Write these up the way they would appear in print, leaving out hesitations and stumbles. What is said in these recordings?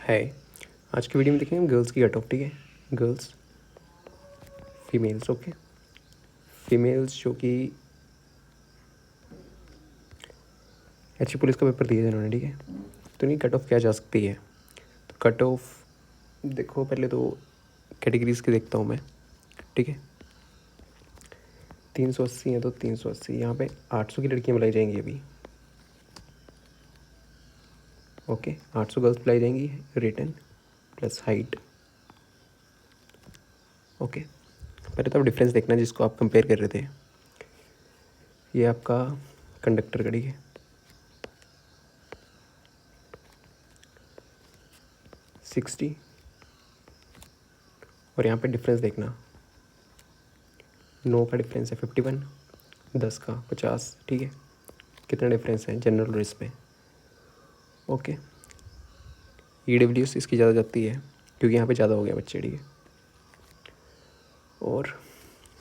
है। आज की वीडियो में देखेंगे गर्ल्स की कट ऑफ, ठीक है। Girls, females, okay. फीमेल्स जो कि एचपी पुलिस का पेपर दिया जिन्होंने, ठीक है, तो इनकी कट ऑफ क्या जा सकती है। तो कट ऑफ देखो, पहले तो कैटेगरीज की देखता हूँ मैं, ठीक है। 380 है तो 380, यहाँ पे 800 की लड़कियाँ बुलाई जाएंगी अभी, ओके। 800 गर्ल्स बुलाई जाएंगी, रिटन प्लस हाइट, ओके। पहले तो आप डिफरेंस देखना जिसको आप कंपेयर कर रहे थे। ये आपका कंडक्टर का, ठीक है, 60, और यहाँ पे डिफरेंस देखना, 9 का डिफरेंस है 51, 10 का 50, ठीक है। कितना डिफरेंस है जनरल और इसमें, ओके। EWS इसकी ज़्यादा जाती है क्योंकि यहाँ पे ज़्यादा हो गया बच्चे, ठीक है। और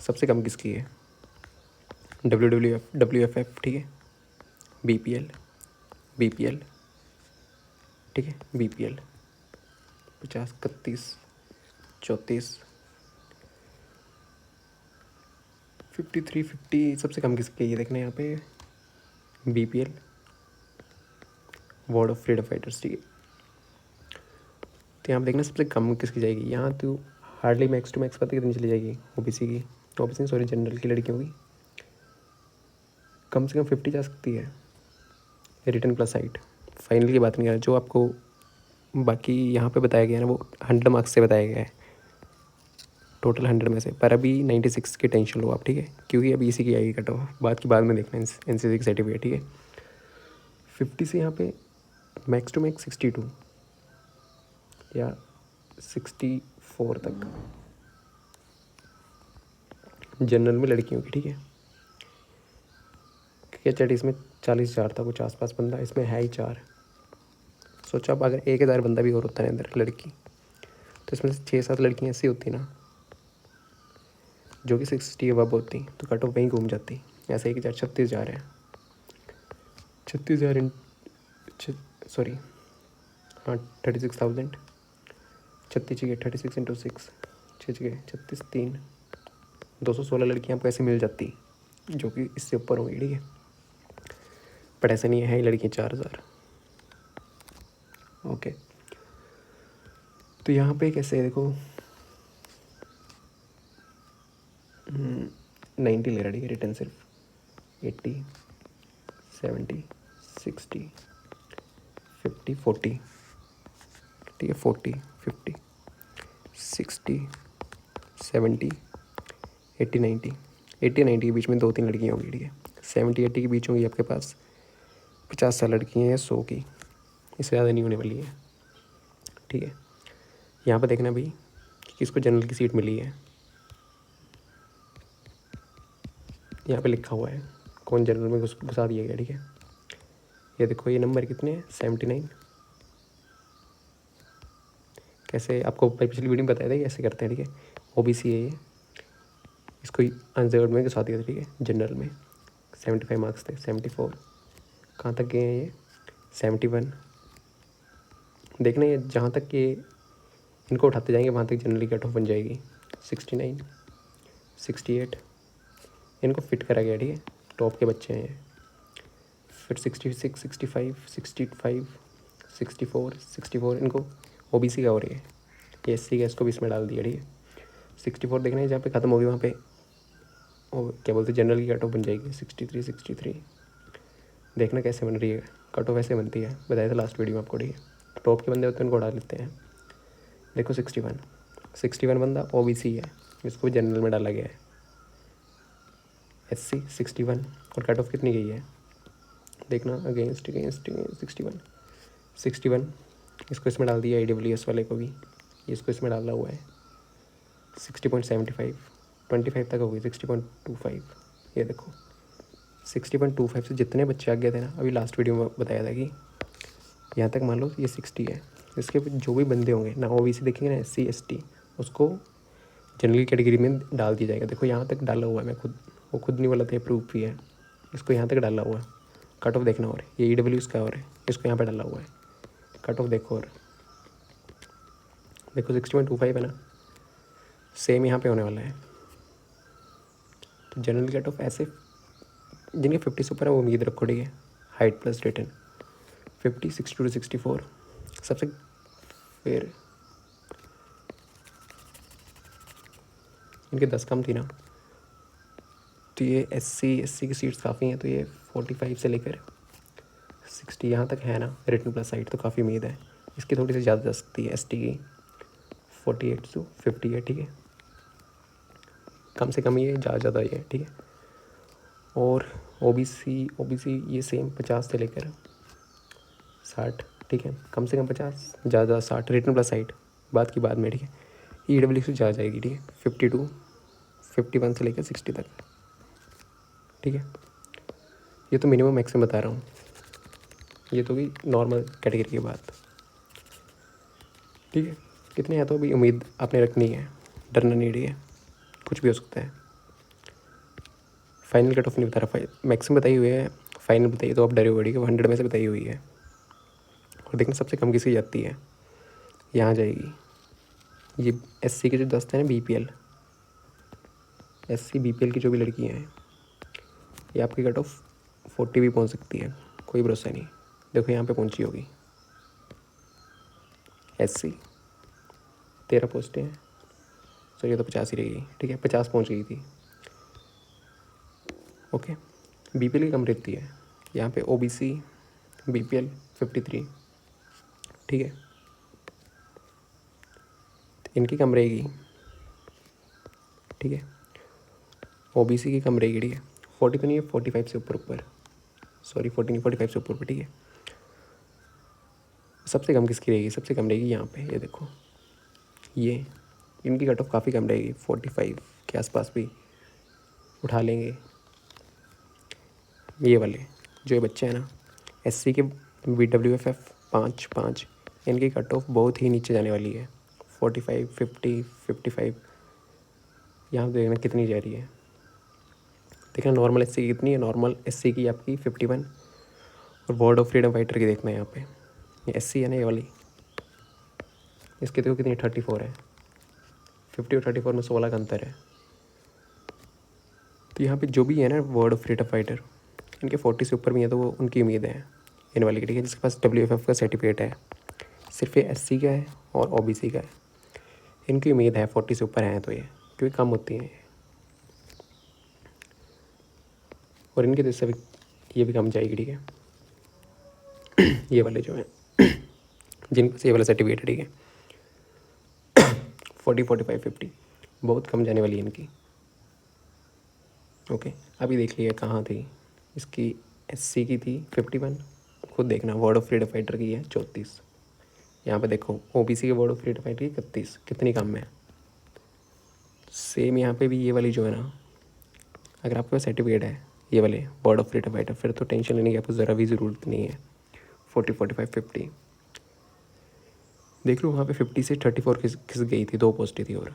सबसे कम किसकी है, WFF, ठीक है, BPL, ठीक है, BPL 50, 31, 34, 53, 50, सबसे कम किसकी है ये देखना यहाँ पे, BPL, word of freedom fighters, ठीक है। तो यहाँ पे देखना सबसे कम किसकी जाएगी, यहाँ तो हार्डली मैक्स टू मैक्स पता कितनी चली जाएगी, ओबीसी की, ओबीसी सॉरी जनरल की लड़कियों की कम से कम 50 जा सकती है, रिटर्न प्लस हाइट। फाइनल की बात नहीं कर रहा, जो आपको बाकी यहाँ पे बताया गया है ना वो 100 मार्क्स से बताया गया है, टोटल 100 में से। पर अभी 96 की टेंशन लो आप, ठीक है, क्योंकि अभी इसी की आएगी कट ऑफ, बात की बाद में देखना NCC की सर्टिफिकेट, ठीक है। 50 से यहाँ पे मैक्स टू मैक्स 62 या 64 तक जनरल में लड़कियों की, ठीक है। क्या चैट इसमें 40,000 था कुछ आसपास बंदा, इसमें है ही 4। सोचा अब अगर 1,000 बंदा भी और होता है अंदर लड़की, तो इसमें से 6-7 लड़कियाँ ऐसी होती ना जो कि 60 अबव होती, तो कट ऑफ वहीं घूम जाती। ऐसे 1,000 36,000 है, 36,000 सॉरी हाँ 36,000, 36 जगह 36 इंटू 6, 6 जगह 36, 3, 216 लड़कियाँ आपको ऐसे मिल जाती जो कि इससे ऊपर होंगी, ठीक है। पर ऐसा नहीं है ही लड़कियाँ 4,000, ओके। तो यहाँ पे कैसे देखो 90 ले रहा, ठीक है, रिटर्न सिर्फ 80, 70, 60, 50, 40, ठीक है, 40, 50, 60, 70, 80, 90, 80 90 के बीच में 2-3 लड़कियाँ होंगी, ठीक है। 70 80 के बीच होंगी आपके पास 50 लड़कियाँ हैं 100 की, इससे ज़्यादा नहीं होने वाली है, ठीक है। यहाँ पर देखना भाई कि किसको जनरल की सीट मिली है, यहाँ पे लिखा हुआ है कौन जनरल में घुसा दिया गया, ठीक है। ये देखो ये नंबर कितने हैं, 79। कैसे आपको पिछली वीडियो में बताया था कैसे करते हैं, ठीक है। ओबीसी है ये, इसको अनरिजर्व्ड में घुसा दिया था, ठीक है। जनरल में 75 मार्क्स थे, 74 कहाँ तक गए हैं ये, 71। देखना ये जहाँ तक ये इनको उठाते जाएंगे वहाँ तक जनरली कट ऑफ बन जाएगी, 69, 68 इनको फिट करा गया, ठीक है। टॉप के बच्चे हैं। फिर 66, 65, 65, 64, 64 इनको ओबीसी का हो रही है, ये एससी का, इसको भी इसमें डाल दिया, ठीक है। 64 देखना है जहाँ पे ख़त्म होगी वहाँ पे और क्या बोलते हैं जनरल की कट ऑफ बन जाएगी, 63, 63। देखना कैसे बन रही है कट ऑफ, ऐसे बनती है, बताया था लास्ट वीडियो में आपको, ठीक है। टॉप के बंदे होते हैं उनको उड़ा लेते हैं। देखो 61 बंदा ओबीसी है, इसको भी जनरल में डाला गया है, एससी 61, और कट ऑफ कितनी गई है देखना, अगेंस्ट 61, इसको इसमें डाल दिया, AWS वाले को भी इसको इसमें डाला हुआ है, 60.75, 25 तक हो गई, 60.25। ये देखो 60.25 से जितने बच्चे आ गए थे ना, अभी लास्ट वीडियो में बताया था कि यहाँ तक मान लो ये 60 है, इसके जो भी बंदे होंगे ना ओबीसी देखेंगे ना SC ST, उसको जनरल कैटेगरी में डाल दिया जाएगा। देखो यहाँ तक डाला हुआ है, मैं खुद नहीं बोला था, प्रूफ भी है, इसको यहाँ तक डाला हुआ है। कट ऑफ देखना, और ये EWS का और है, इसको यहाँ पे डाला हुआ है, कट ऑफ देखो। और देखो 60.25 है ना, सेम यहाँ पे होने वाला है। तो जनरल कट ऑफ ऐसे जिनके 50 से ऊपर है वो उम्मीद रखो, ठीक है। हाइट प्लस रिटर्न 50, 62 to 64 सबसे। फिर इनके 10 कम थी ना, तो ये SC की सीट्स काफ़ी हैं, तो ये 45 से लेकर 60 यहाँ तक है ना। रिटर्न प्लस हाइट तो काफ़ी उम्मीद है। इसकी थोड़ी सी ज़्यादा जा सकती है ST की, 48 to 50 है, ठीक है। कम से कम ये ज़्यादा ही है, ठीक है। और OBC ये सेम 50 से लेकर 60, ठीक है। कम से कम 50, ज़्यादा 60। रिटर्न प्लस हाइट बात की बाद में, ठीक है। EWS जा जाएगी, ठीक है। 52, 51 से लेकर 60 तक, ठीक है। ये तो मिनिमम मैक्सिमम बता रहा हूँ, ये तो भी नॉर्मल कैटेगरी की बात, ठीक है। कितने हैं तो अभी उम्मीद आपने रखनी है, डरना नहीं, ठीक है। कुछ भी हो सकता है। फाइनल कट ऑफ नहीं बता रहा, मैक्सिमम बताई हुई है, फाइनल बताइए तो आप डरे हुए, ठीक है। 100 में से बताई हुई है। और देखना सबसे कम किसकी जाती है, यहाँ जाएगी। ये SC के जो 10 हैं ना, BPL SC BPL की जो भी लड़कियाँ हैं, ये आपकी कट ऑफ 40 भी पहुँच सकती है, कोई भरोसा नहीं। देखो यहाँ पे पहुँची होगी। SC 13 पोस्टें हैं, सो ये तो 50 ही रहेगी, ठीक है। 50 पहुँच गई थी, ओके। BPL की कम रहती है यहाँ पे, OBC BPL 53, ठीक है। इनकी कम रहेगी, ठीक है। OBC की कम रहेगी, ठीक है। 40 तो नहीं है, 45 से ऊपर, सॉरी 40 नहीं, 45 से ऊपर, ठीक है। सबसे कम किसकी रहेगी, सबसे कम रहेगी यहाँ पे, ये देखो। ये इनकी कट ऑफ काफ़ी कम रहेगी, 45 के आसपास भी उठा लेंगे। ये वाले जो ये बच्चे हैं ना, SC के BWFF 5, इनकी कट ऑफ बहुत ही नीचे जाने वाली है, 45, 50, 55। यहाँ देखना कितनी जा रही है, देखना नॉर्मल SC की कितनी है। नॉर्मल SC की आपकी 51, और वर्ड ऑफ फ्रीडम फाइटर की देखना है यहाँ पे। ये SC है ना, ये वाली, इसकी देखो कितनी 34 है। 50 और 34 में 16 का अंतर है। तो यहाँ पे जो भी है ना वर्ड ऑफ फ्रीडम फाइटर, इनके 40 से ऊपर भी हैं, तो वो उनकी उम्मीद है इन वाली की, ठीक है। जिसके पास WFF का सर्टिफिकेट है, सिर्फ ये SC का है और OBC का है, इनकी उम्मीद है 40 से ऊपर हैं तो ये, क्योंकि कम होती हैं। और इनके तो इससे भी ये भी कम जाएगी, ठीक है। ये वाले जो हैं जिनके पास ये वाला सर्टिफिकेट है, ठीक है, 40, 45, 50 बहुत कम जाने वाली है इनकी, ओके। अभी देख लिया कहाँ थी इसकी, SC की थी 51, खुद देखना। वर्ड ऑफ फ्रीडम फाइटर की है 34, यहाँ पे देखो। OBC के वर्ड ऑफ फ्रीडम फाइटर की 31, कितनी कम है। सेम यहाँ पे भी ये वाली जो है ना, अगर आपके पास सर्टिफिकेट है ये वाले वर्ड ऑफ फ्रीडम फाइटर, फिर तो टेंशन लेने की आपको ज़रा भी ज़रूरत नहीं है। 40, 45, 50 देख लो। वहाँ पे 50 से 34 खिस गई थी, 2 पोस्टें थी और।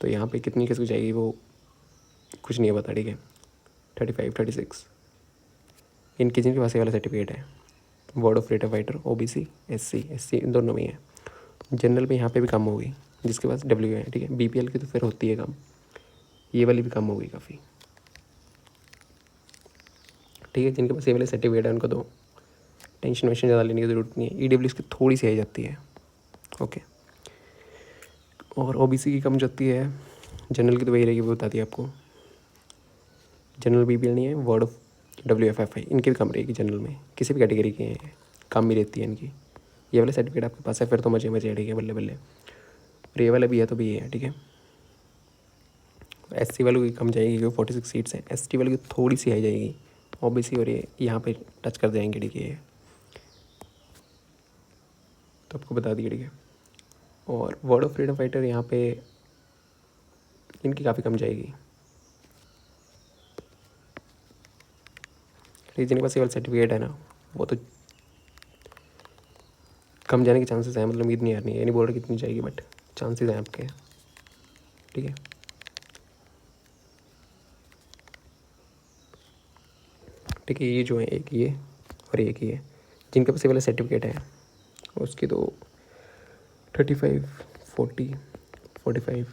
तो यहाँ पे कितनी खिसक जाएगी वो कुछ नहीं पता, ठीक है। 35, 36 इनके जिनके पास ये वाला सर्टिफिकेट है, word of freedom fighter, OBC SC इन दोनों में है। जनरल में यहाँ पे भी कम होगी जिसके पास W है, ठीक है। BPL की तो फिर होती है कम, ये वाली भी कम होगी काफ़ी, ठीक है। जिनके पास ये वाले सर्टिफिकेट है उनको तो टेंशन वेंशन ज़्यादा लेने की ज़रूरत नहीं है। EWS की थोड़ी सी आ जाती है, ओके। और OBC की कम जाती है, जनरल की तो वही रहेगी, वो बता दी आपको। जनरल BPL नहीं है, वर्ड ऑफ WFF है, इनकी भी कम रहेगी। जनरल में किसी भी कैटेगरी के हैं कम भी रहती है इनकी। ये वाला सर्टिफिकेट आपके पास है फिर तो मजे मजे, ठीक है, बल्ले बल्ले। और ये वाला भी है तो भी ये है, ठीक है। SC वालों की कम जाएगी क्योंकि 46 सीट्स हैं। ST वालों की थोड़ी सी आ जाएगी। OBC और ये यहाँ पे टच कर जाएंगे, ठीक है। तो आपको बता दिया, ठीक है। और वर्ड ऑफ फ्रीडम फाइटर यहाँ पे इनकी काफ़ी कम जाएगी, ठीक। जिनके पास ये वाला सर्टिफिकेट है ना, वो तो कम जाने के चांसेस हैं, मतलब उम्मीद नहीं आ रही है, ये नहीं बोल रहा कितनी जाएगी, बट चांसेस हैं आपके, ठीक है। ठीक है, ये जो है एक ये और एक ये, जिनके पास ये वाला सर्टिफिकेट है उसकी तो 35, 40, 45,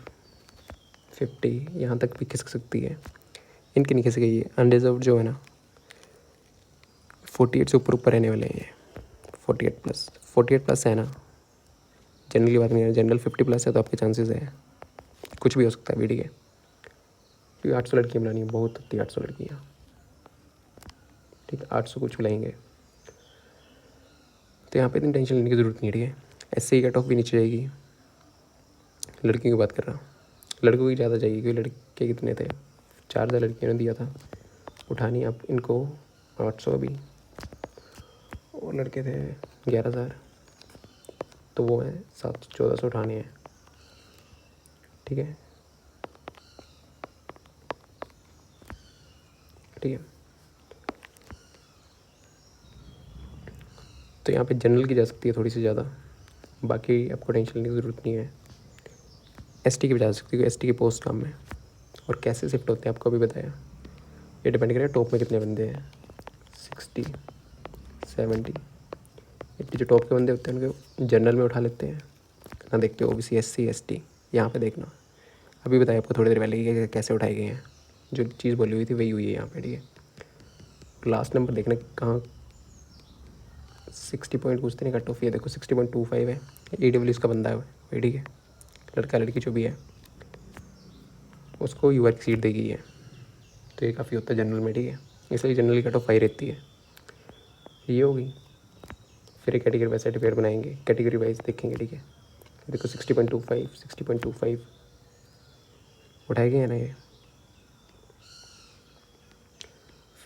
50 यहाँ तक भी खिसक सकती है। इनकी नहीं खिसक गई है। अनरिजर्व जो है ना 48 से ऊपर ऊपर रहने वाले हैं। 48 प्लस है ना, जनरल की बात नहीं है, जनरल 50 प्लस है तो आपके चांसेस है कुछ भी हो सकता है। ठीक है, क्योंकि 800 लड़कियाँ बुलानी है, बहुत होती है 800 लड़कियाँ। ठीक है, 800 कुछ बुलाएंगे तो यहाँ पे इतनी टेंशन लेने की ज़रूरत नहीं है। ठीक है, ऐसे ही कट ऑफ भी नीचे जाएगी। लड़कियों की बात कर रहा हूँ, लड़कों की ज़्यादा जाएगी क्योंकि लड़के कितने थे, 4000 लड़कियों ने दिया था उठानी। अब इनको 800 अभी, और लड़के थे 11000, तो वो हैं 1400 उठाने हैं। ठीक है, ठीक है, तो यहाँ पे जनरल की जा सकती है थोड़ी सी ज़्यादा, बाकी आपको टेंशन लेने की ज़रूरत नहीं है। एसटी की भी जा सकती है, एसटी की पोस्ट कम है। और कैसे शिफ्ट होते हैं आपको अभी बताया, ये डिपेंड करेगा टॉप में कितने बंदे हैं। 60, 70, 80 जो टॉप के बंदे होते हैं उनके जनरल में उठा लेते हैं ना, देखते हो ओबीसी SC ST। यहाँ पे देखना, अभी बताया आपको थोड़ी देर पहले कि कैसे उठाए गए हैं, जो चीज़ बोली हुई थी वही हुई है यहाँ पे। ठीक है, लास्ट नंबर देखना कहाँ 60 पॉइंट पूछते नहीं, कट ऑफ ये देखो 60.25 है। EW का बंदा है वही। ठीक है, लड़का लड़की जो भी है उसको UR की सीट दी गई है, तो ये काफ़ी होता है जनरल में। ठीक है, इसलिए जनरल की कट ऑफ हाई रहती है। ये होगी, फिर कैटेगरी वाइज सर्टिफिकेट बनाएंगे, कैटेगरी वाइज देखेंगे। ठीक है, देखो 60.25 उठाए गए हैं ना ये।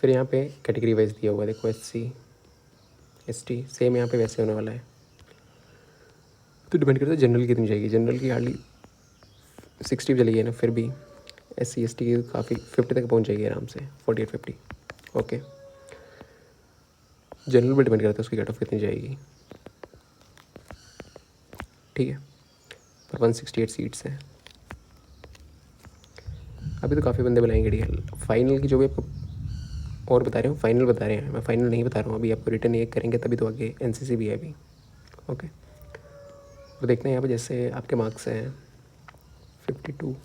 फिर यहाँ पे कैटेगरी वाइज दिया हुआ है, देखो SC ST सेम यहाँ पे वैसे होने वाला है। तो डिपेंड करता है जनरल कितनी जाएगी। जनरल की हार्डली 60 चली गई ना, फिर भी SC ST की काफ़ी 50 तक पहुँच जाएगी आराम से, 48 50। ओके, जनरल पर डिपेंड करता है उसकी कट ऑफ कितनी जाएगी। ठीक है, पर 168 सीट्स हैं। अभी तो काफ़ी बंदे बुलाएंगे। ठीक है, फाइनल की जो भी आपको और बता रहे हो, फाइनल बता रहे हैं, मैं फाइनल नहीं बता रहा हूँ अभी। आपको रिटर्न एक करेंगे तभी तो आगे NCC भी है अभी। ओके, और देखते हैं यहाँ पे जैसे आपके मार्क्स हैं 52,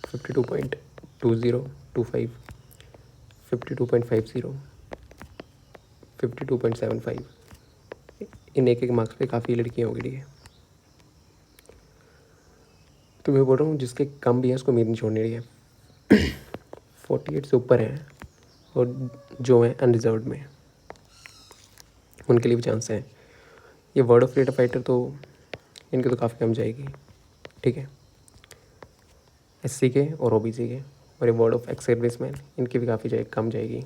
52.2025, 52.50, 52.75, इन एक मार्क्स पे काफ़ी लड़कियाँ होगी। ठीक है, तो मैं बोल रहा हूँ जिसके कम भी है उसको उम्मीद नहीं छोड़नी। ठीक है, 48 से ऊपर हैं और जो हैं अनरिजर्व में, उनके लिए भी चांस हैं। ये वर्ड ऑफ फ्रीडम फाइटर तो इनके तो काफ़ी कम जाएगी। ठीक है, SC के और OBC के, और ये वर्ड ऑफ एक्स सर्विसमैन इनकी भी काफ़ी कम जाएगी।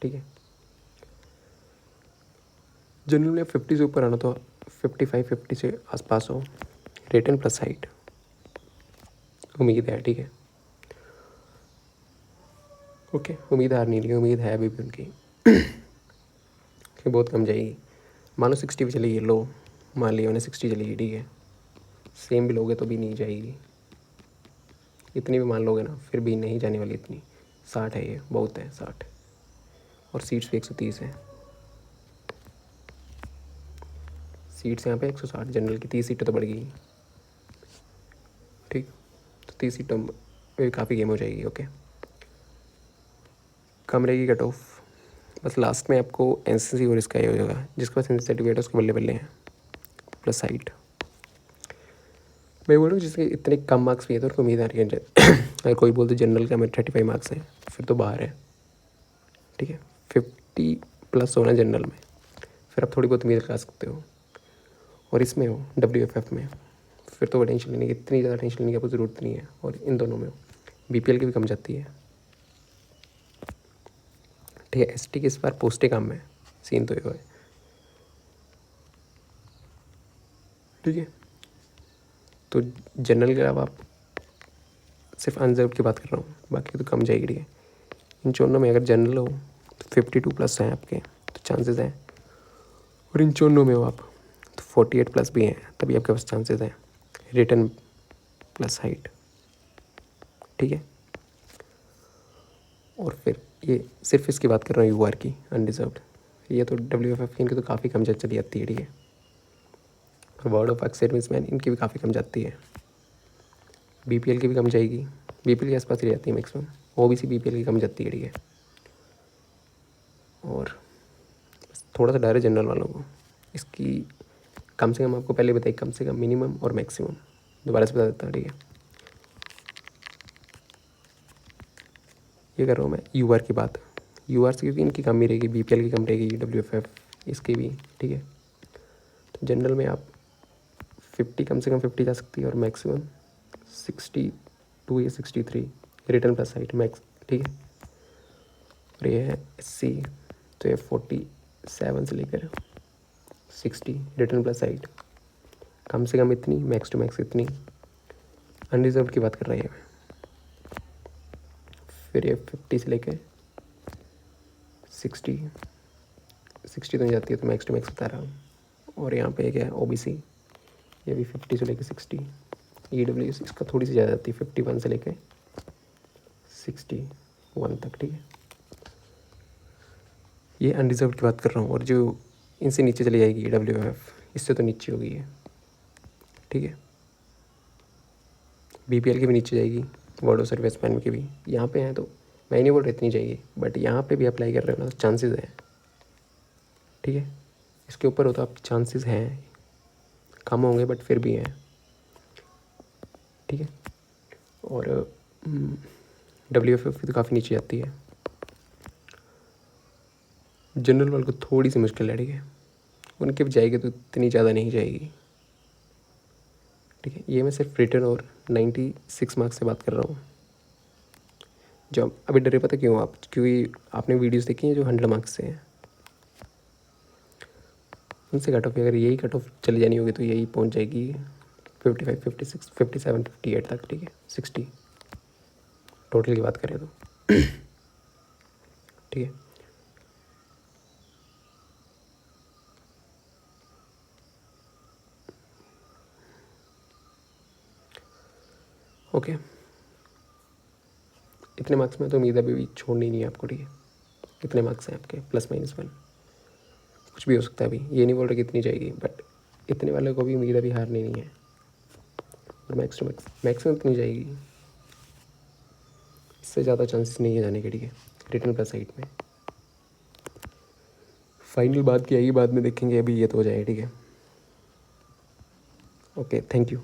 ठीक है, जनरल में 50 से ऊपर आना तो 55 50 से आसपास हो, रिटन प्लस हाइट उम्मीद है। ठीक है, ओके, उम्मीद हार नहीं रही, उम्मीद है अभी भी उनकी कि बहुत कम जाएगी। मान लो 60 भी चलेगी, लो मान लिया उन्हें 60 चलेगी। ठीक है, सेम भी लोगे तो भी नहीं जाएगी, इतनी भी मान लोगे ना फिर भी नहीं जाने वाली इतनी। 60 है, ये बहुत है 60, और सीट्स भी 130 हैं। सीट्स यहाँ पे 160, जनरल की 30 सीटें तो बढ़ गई। ठीक, तो 30 सीटों में काफ़ी गेम हो जाएगी। ओके, कम रहेगी कट ऑफ, बस लास्ट में आपको NCC और इसका ये हो जाएगा, जिसके पास NCC सर्टिफिकेट है उसके बल्ले बल्ले हैं प्लस हाइट। मैं बोल रहा हूँ जिसके इतने कम मार्क्स भी है तो उनको उम्मीद आ रही है अगर कोई बोल तो जनरल का मेरे 35 मार्क्स हैं फिर तो बाहर है। ठीक है, 50 प्लस होना जनरल में, फिर आप थोड़ी बहुत उम्मीद लगा सकते हो। और इसमें हो WFF में, फिर तो टेंशन लेने की, इतनी ज़्यादा टेंशन लेने की आपको ज़रूरत नहीं है। और इन दोनों में हो BPL की भी कम जाती है। ठीक है, ST की इस बार पोस्टें कम है, सीन तो ये है। ठीक है, तो जनरल के अलावा आप सिर्फ अनरिजर्व की बात कर रहा हूँ, बाकी तो कम जाएगी। ठीक है, इन चौनों में अगर जनरल हो तो 52 प्लस हैं आपके, तो चांसेस हैं। और इन चौनों में हो आप तो 48 प्लस भी हैं, तभी आपके पास चांसेस हैं। Return plus height. ठीक है, और फिर ये सिर्फ इसकी बात कर रहा हूँ UR की अनरिजर्व्ड, ये तो WFF की इनकी तो काफ़ी कम चली जाती है। ठीक है, और वर्ड ऑफ अक्सर मिसमैन इनकी भी काफ़ी कम जाती है। बीपीएल की भी कम जाएगी, बीपीएल के आसपास ही जाती है मैक्सिमम। ओबीसी बीपीएल की कम जाती है, ठीक है। और थोड़ा सा डर है जनरल वालों को इसकी। कम से कम आपको पहले बताइए, कम से कम, मिनिमम और मैक्सिमम दोबारा से बता देता हूँ, ठीक है। ये कर रहा हूँ मैं यूआर की बात। यूआर से क्योंकि इनकी कम ही रहेगी, बीपीएल की कम रहेगी, डब्ल्यूएफएफ इसकी भी, ठीक है। तो जनरल में आप 50, कम से कम 50 जा सकती है और मैक्सिमम 62 या 63 रिटर्न प्लस हाइट मैक्स, ठीक है। और ये है एससी, तो ये 47 से लेकर 60 रिटर्न प्लस हाइट, कम से कम इतनी, मैक्स टू मैक्स इतनी। अनरिजर्व की बात कर रही है मैं। फिर ये 50 से लेकर 60 तो नहीं जाती है, तो मैक्स टू मैक्स बता रहा हूँ। और यहाँ पे एक है ओबीसी, ये भी 50 से लेकर 60। ईडब्ल्यूएस इसका थोड़ी सी ज़्यादा जाती है, 51 से लेकर 61 तक, ठीक है। ये अनरिजर्व की बात कर रहा हूँ। और जो इनसे नीचे चली जाएगी डब्ल्यूएफ, इससे तो नीचे होगी है, ठीक है। बीपीएल की भी नीचे जाएगी, वर्ड ऑफ सर्विस मैन की भी। यहाँ पे हैं तो मैं नहीं बोल रहा इतनी चाहिए, बट यहाँ पे भी अप्लाई कर रहे हो ना तो चांसेस हैं, ठीक है। इसके ऊपर हो तो आप चांसेस हैं, कम होंगे बट फिर भी हैं, ठीक है। और डब्ल्यूएफएफ तो काफ़ी नीचे जाती है। जनरल वाले को थोड़ी सी मुश्किल है, ठीक है। उनके भी जाएगी तो इतनी ज़्यादा नहीं जाएगी, ठीक है। ये मैं सिर्फ रिटर्न और 96 मार्क्स से बात कर रहा हूँ। जो अभी डरे पता क्यों आप, क्योंकि आपने वीडियोस देखी हैं जो 100 मार्क्स से हैं, उनसे कट ऑफ अगर यही कट ऑफ चली जानी होगी तो यही पहुँच जाएगी 55, 56, 57, 58 तक, ठीक है। 60 टोटल की बात करें तो ठीक है। ओके, इतने मार्क्स में तो उम्मीद अभी भी छोड़नी नहीं है आपको, ठीक है। कितने मार्क्स हैं आपके, +-1, कुछ भी हो सकता है। अभी ये नहीं बोल रहा कि इतनी जाएगी, बट इतने वाले को भी उम्मीद अभी हारनी नहीं है। और मैक्सिमम इतनी जाएगी, इससे ज़्यादा चांसेस नहीं है जाने के, ठीक है। रिटर्न प्लस हाइट में फाइनल बात की आएगी, बाद में देखेंगे, अभी ये तो हो जाए, ठीक है। Okay, thank you.